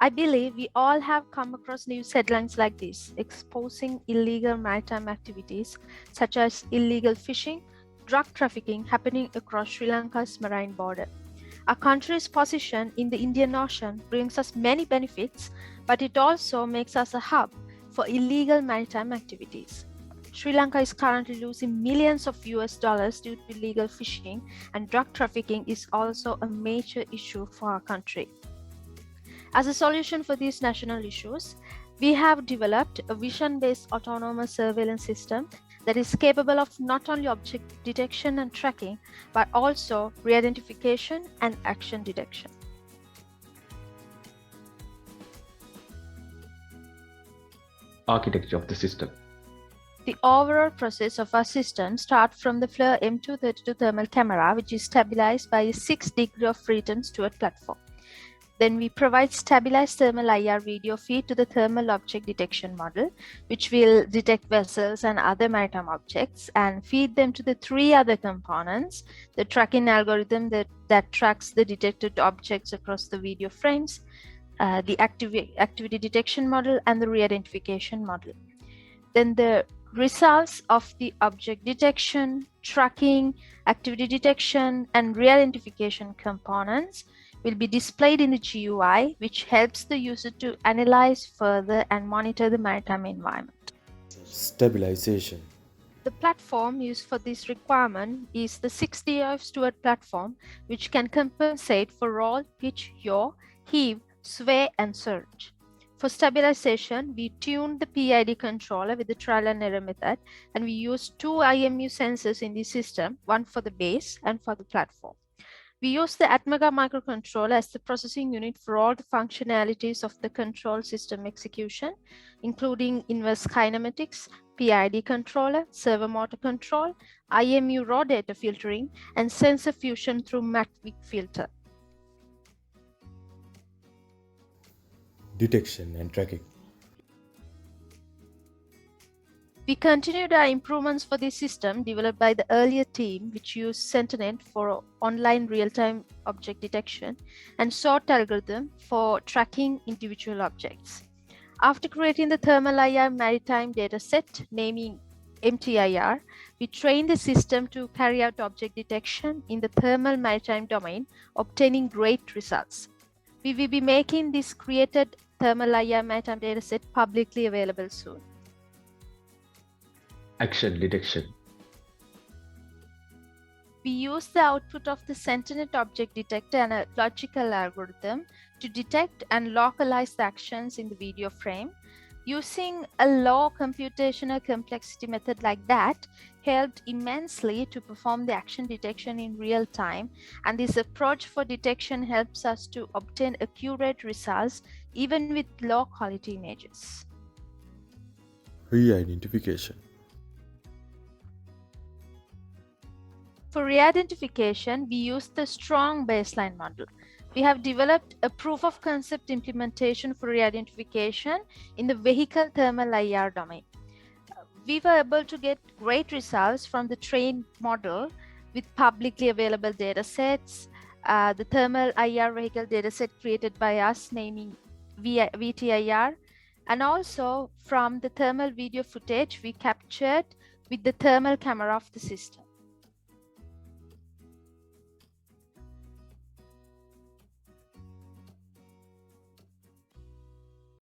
I believe we all have come across news headlines like this, exposing illegal maritime activities such as illegal fishing, drug trafficking happening across Sri Lanka's marine border. Our country's position in the Indian Ocean brings us many benefits, but it also makes us a hub for illegal maritime activities. Sri Lanka is currently losing millions of US dollars due to illegal fishing, and drug trafficking is also a major issue for our country. As a solution for these national issues, we have developed a vision-based autonomous surveillance system that is capable of not only object detection and tracking, but also re-identification and action detection. Architecture of the system. The overall process of our system starts from the FLIR M232 thermal camera, which is stabilized by a 6-degree of freedom steward platform. Then we provide stabilized thermal IR video feed to the thermal object detection model, which will detect vessels and other maritime objects and feed them to the 3 other components: the tracking algorithm that tracks the detected objects across the video frames, the activity detection model, and the re-identification model. Then the results of the object detection, tracking, activity detection, and re-identification components will be displayed in the GUI, which helps the user to analyze further and monitor the maritime environment. Stabilization. The platform used for this requirement is the 6DF steward platform, which can compensate for roll, pitch, yaw, heave, sway, and surge. For stabilization, we tuned the PID controller with the trial and error method, and we used 2 IMU sensors in the system, one for the base and for the platform. We use the Atmega microcontroller as the processing unit for all the functionalities of the control system execution, including inverse kinematics, PID controller, servo motor control, IMU raw data filtering, and sensor fusion through Matvik filter. Detection and tracking. We continued our improvements for this system developed by the earlier team, which used Sentinel for online real-time object detection and SORT algorithm for tracking individual objects. After creating the thermal IR maritime dataset, naming MTIR, we trained the system to carry out object detection in the thermal maritime domain, obtaining great results. We will be making this created thermal IR maritime dataset publicly available soon. Action detection. We use the output of the Sentinel object detector and a logical algorithm to detect and localize the actions in the video frame. Using a low computational complexity method like that helped immensely to perform the action detection in real time, and this approach for detection helps us to obtain accurate results even with low quality images. Reidentification. For re-identification, we use the strong baseline model. We have developed a proof of concept implementation for re-identification in the vehicle thermal IR domain. We were able to get great results from the trained model with publicly available data sets, the thermal IR vehicle dataset created by us, naming VTIR, and also from the thermal video footage we captured with the thermal camera of the system.